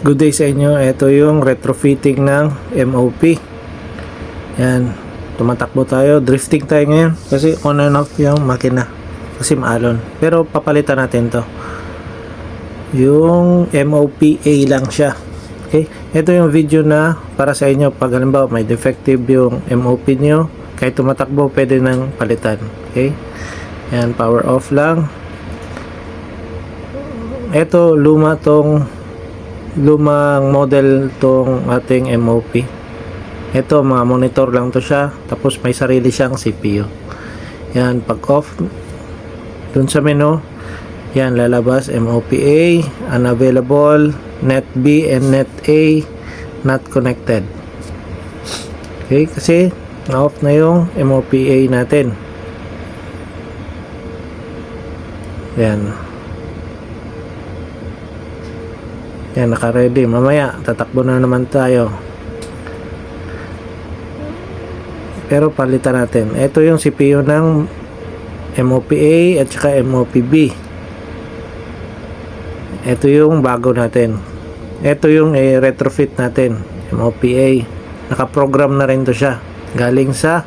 Good day sa inyo. Ito yung retrofitting ng MOP. Yan. Tumatakbo tayo. Drifting tayo ngayon. Kasi on and off yung makina. Kasi maalon. Pero papalitan natin to. Yung MOPA lang siya. Okay. Ito yung video na para sa inyo. Pag halimbawa may defective yung MOP nyo, kahit tumatakbo pwede nang palitan. Okay. Yan. Power off lang. Ito lumang model tong ating MOP. Ito mga monitor lang to siya, tapos may sarili siyang CPU. Yan, pag off dun sa menu, yan lalabas MOPA, unavailable, net B and net A not connected. Okay, kasi na-off na yung MOPA natin. Yan. Yan, naka-ready. Mamaya, tatakbo na naman tayo. Pero palitan natin. Ito yung CPU ng MOPA at saka MOPB. Ito yung bago natin. Ito yung retrofit natin. MOPA. Naka-program na rin to siya. Galing sa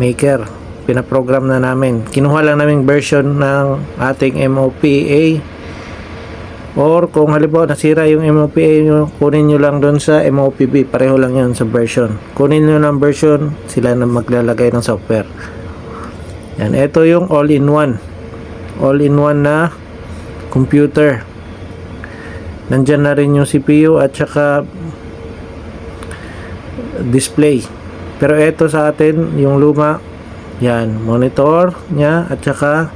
maker. Pinaprogram na namin. Kinuha lang namin version ng ating MOPA. Or kung halimbawa nasira yung MOPA nyo, kunin nyo lang doon sa MOPB. Pareho lang yun sa version. Kunin nyo ng version, sila na maglalagay ng software. Yan, ito yung all-in-one. All-in-one na computer. Nandyan na rin yung CPU at saka display. Pero ito sa atin, yung luma, yan, monitor nya at saka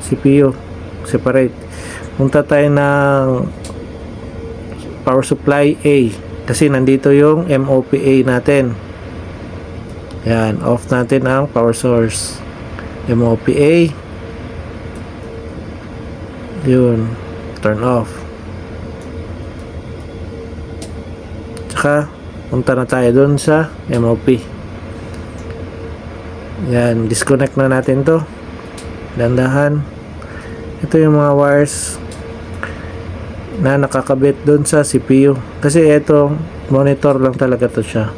CPU. Separate. Punta tayo ng power supply A kasi nandito yung MOPA natin. Yan, off natin ang power source. MOPA. Yun, turn off. Tsaka punta na tayo dun sa MOP. Yan, disconnect na natin to. Dandahan. Ito yung mga wires na nakakabit doon sa CPU. Kasi ito, monitor lang talaga to siya.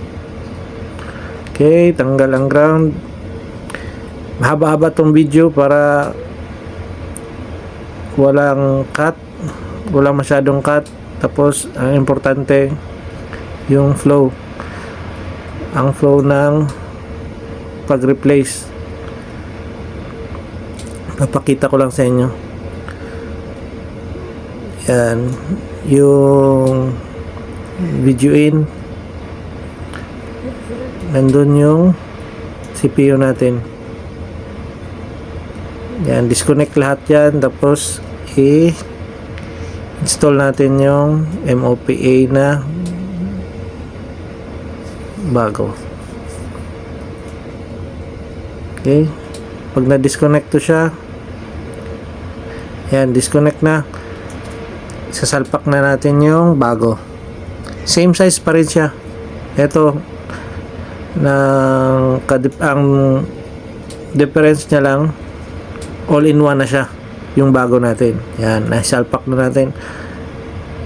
Okay, tanggal ang ground. Mahaba-haba tong video para walang cut. Walang masyadong cut. Tapos, ang importante, yung flow. Ang flow ng pag-replace. Papakita ko lang sa inyo. Yan, yung video in, nandun yung CPU natin. Yan, disconnect lahat yan, tapos i-install natin yung MOPA na bago. Okay, pag na-disconnect to siya, yan, disconnect na. Sasalpak na natin yung bago. Same size pa rin siya. Ito ang difference niya lang, all-in-one na siya yung bago natin. Yan, nasalpak na natin.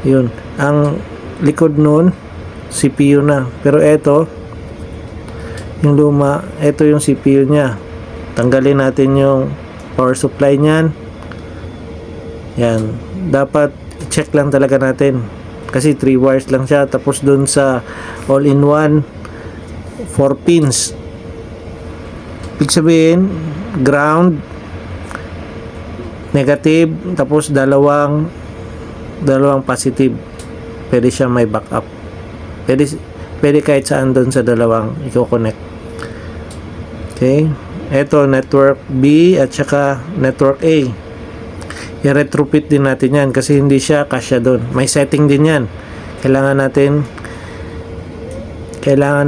Yun, ang likod nun CPU na. Pero ito yung luma, ito yung CPU nya. Tanggalin natin yung power supply niyan. Yan, dapat check lang talaga natin kasi 3 wires lang siya, tapos dun sa all-in-one 4 pins. Ibig sabihin ground, negative, tapos dalawang positive. Pwede siya may backup. Pwede kahit saan dun sa dalawang i-connect. Okay, eto network B at saka network A. I-retrofit din natin yan kasi hindi siya kasya doon. May setting din yan. Kailangan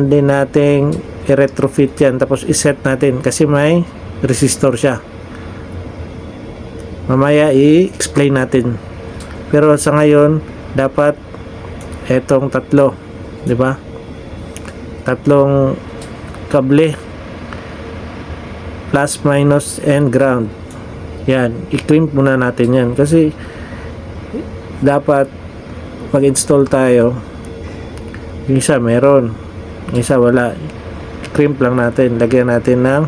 din nating i-retrofit yan, tapos i-set natin kasi may resistor siya. Mamaya i-explain natin. Pero sa ngayon dapat etong tatlo, di ba? Tatlong kable, plus, minus, and ground. Yan, i-crimp muna natin yan kasi dapat mag-install tayo, yung isa meron, yung isa wala, crimp lang natin, lagyan natin ng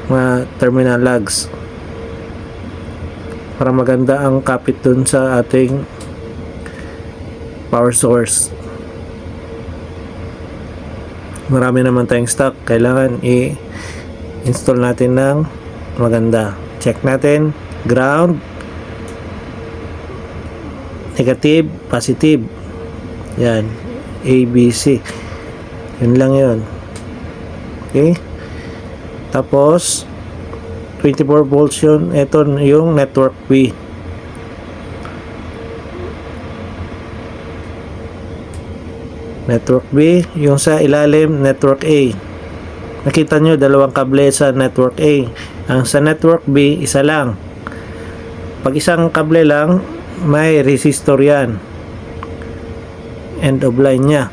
mga terminal lugs para maganda ang kapit dun sa ating power source. Marami naman tayong stock, kailangan i-install natin ng maganda. Check natin, ground, negative, positive, yan, A, B, C, yun lang yun. Okay, tapos 24 volts yun. Ito yung network B. Network B, yung sa ilalim network A. Nakita nyo dalawang kable sa network A. Ang sa network B, isa lang. Pag isang kable lang, may resistor yan, end of line nya.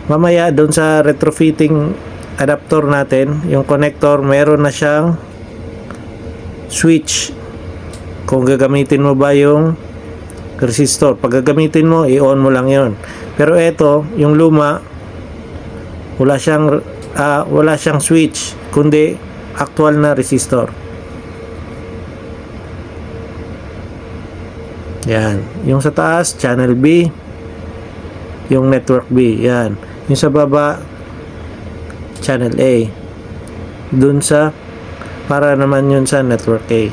Mamaya doon sa retrofitting adapter natin, yung connector, meron na siyang switch kung gagamitin mo ba yung resistor. Pag gagamitin mo, i-on mo lang yon. Pero ito, yung luma, wala siyang switch, kundi actual na resistor. Yan. Yung sa taas, channel B. Yung network B. Yan. Yung sa baba, channel A. Dun sa, para naman yun sa network A.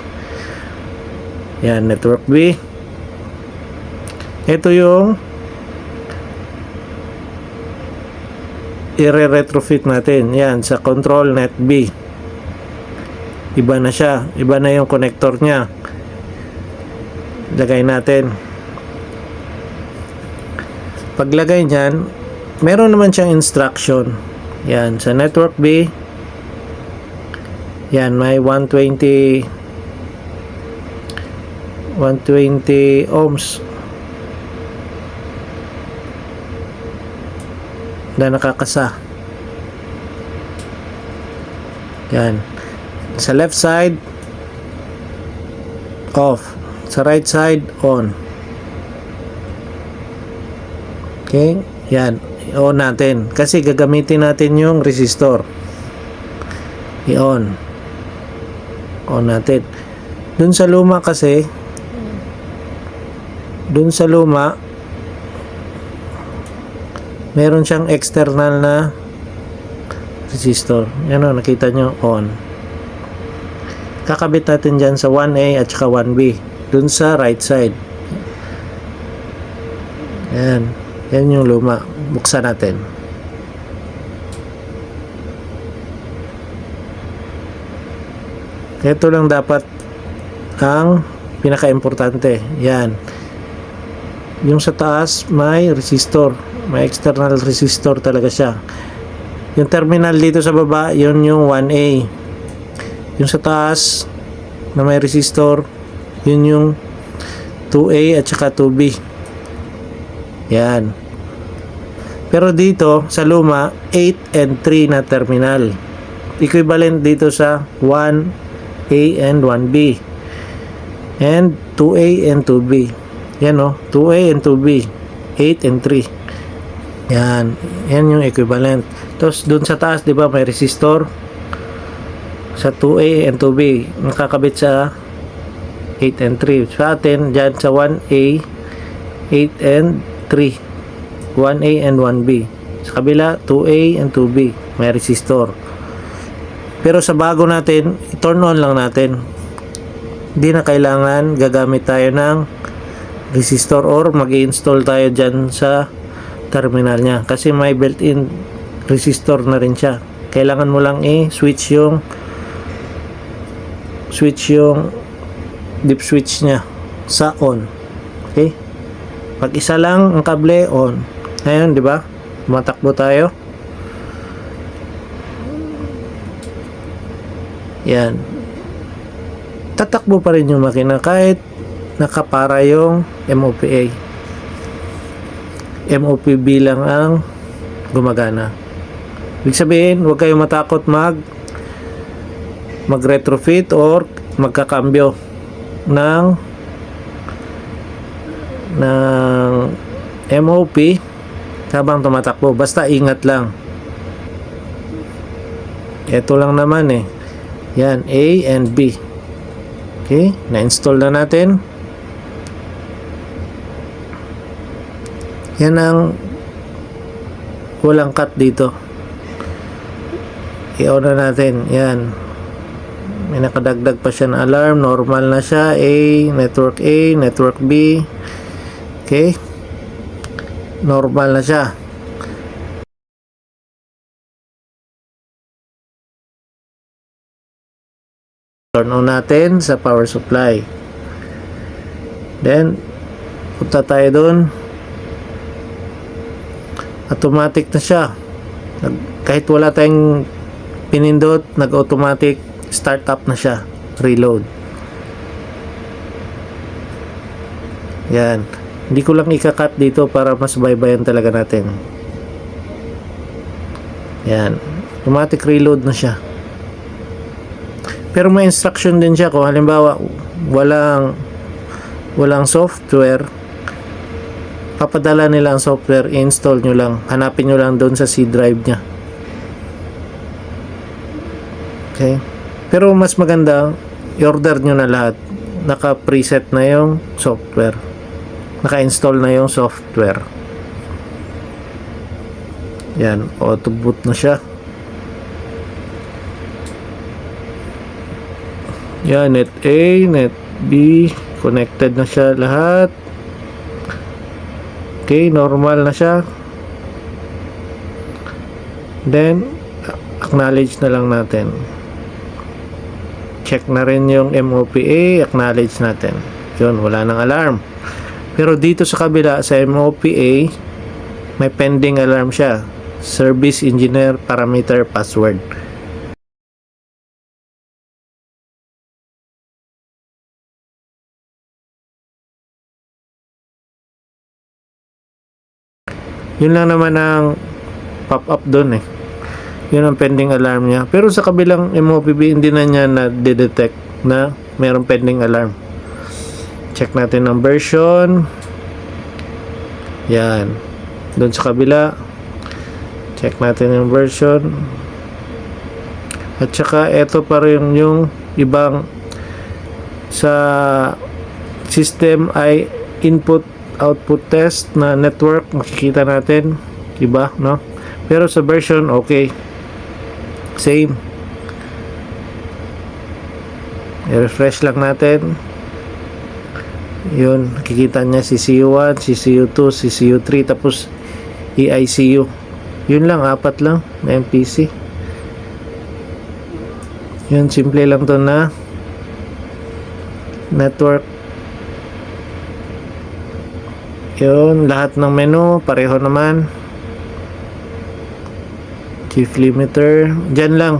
Yan, network B. Ito yung i-retrofit natin. Yan, sa control net B. Iba na siya. Iba na yung connector niya. Lagay natin. Paglagay niyan, meron naman siyang instruction. Yan, sa network B, yan, may 120 ohms na nakakasa. Yan. Sa left side, off. Sa right side, on. Okay? Yan. I-on natin. Kasi gagamitin natin yung resistor. I-on. On natin. Dun sa luma kasi, meron siyang external na resistor. Yan o, nakita nyo, on. Kakabit natin dyan sa 1A at saka 1B. Dun sa right side. Yan. Yan yung luma. Buksan natin. Ito lang dapat ang pinaka-importante. Yan. Yung sa taas, may resistor. May external resistor talaga siya. Yung terminal dito sa baba, yun yung 1A. Yung sa taas, na may resistor, yun yung 2A at saka 2B. Yan. Pero dito, sa luma, 8 and 3 na terminal. Equivalent dito sa 1A and 1B. And 2A and 2B. Yan o, 2A and 2B. 8 and 3. Yan. Yan yung equivalent. Tapos, dun sa taas, di ba, may resistor. Sa 2A and 2B. Nakakabit sa 8 and 3. Sa atin, dyan sa 1A, 8 and 3. 1A and 1B. Sa kabila, 2A and 2B. May resistor. Pero sa bago natin, i-turn on lang natin. Hindi na kailangan gagamit tayo ng resistor or mag-i-install tayo dyan sa terminal niya. Kasi may built-in resistor na rin siya. Kailangan mo lang i-switch yung dip switch niya sa on. Okay? Pag isa lang ang kable, on. Ngayon, di ba? Matakbo tayo. Yan. Tatakbo pa rin yung makina kahit nakapara yung MOPA. MOPB lang ang gumagana. Ibig sabihin, huwag kayong matakot mag-retrofit or magkakambyo ng ng MOP habang tumatakbo. Basta ingat lang. Ito lang naman eh. Yan, A and B. Okay, na-install na natin. Yan ang walang cut dito. I-on na natin. Yan. May nakadagdag pa siya ng alarm. Normal na siya. A, network B. Okay. Normal na siya. Turn on natin sa power supply. Then, punta tayo dun. Automatic na siya. Kahit wala tayong pinindot, nag-automatic start up na siya. Reload. Yan. Hindi ko lang ika-cut dito para mas baybayan talaga natin. Yan. Automatic reload na siya. Pero may instruction din siya kung halimbawa walang software, papadala nila ang software, i-install nyo lang, hanapin nyo lang doon sa C drive nya. Okay, pero mas maganda i-order nyo na lahat, naka preset na yung software, naka install na yung software. Yan, auto boot na siya. Yan, net A, net B, connected na siya lahat. Okay, normal na siya. Then, acknowledge na lang natin. Check na rin yung MOPA, acknowledge natin. Yun, wala nang alarm. Pero dito sa kabila, sa MOPA, may pending alarm siya. Service Engineer Parameter Password. Yun lang naman ang pop-up doon eh. Yun ang pending alarm niya. Pero sa kabilang MOPB, hindi na niya na-detect na mayroong pending alarm. Check natin ang version. Yan. Doon sa kabila. Check natin yung version. At saka ito pa rin yung ibang sa system ay input output test na network, makikita natin iba, no? Pero sa version okay, same. I-refresh lang natin. Yun, nakikita niya CCU1, CCU2, CCU3, tapos EICU. Yun lang, 4 lang na MPC. Yun, simple lang to na network. Yun, lahat ng menu pareho naman. Chief limiter, dyan lang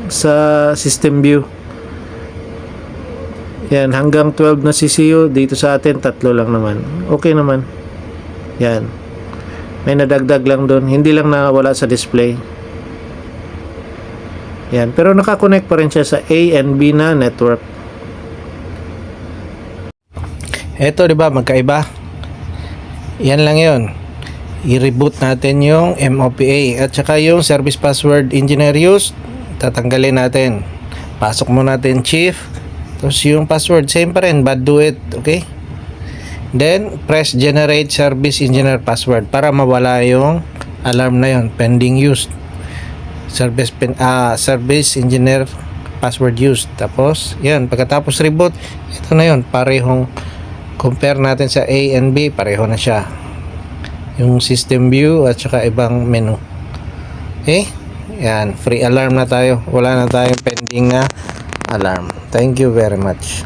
sa system view. Yan, hanggang 12 na CCU. Dito sa atin 3 lang naman. Okay naman. Yan, may nadagdag lang doon, hindi lang nawala sa display. Yan, pero nakakonect pa rin siya sa A and B na network. Eto, diba, magkaiba. Yan lang yun. I-reboot natin yung MOPA at saka yung service password engineer use, tatanggalin natin. Pasok mo natin chief, tapos yung password same pa rin, but do it. Okay, then press generate service engineer password para mawala yung alarm na yun, pending used service engineer password used. Tapos yan, pagkatapos reboot, ito na yun, parehong compare natin sa A and B, pareho na siya. Yung system view at saka ibang menu. Okay? Yan, free alarm na tayo. Wala na tayong pending na alarm. Thank you very much.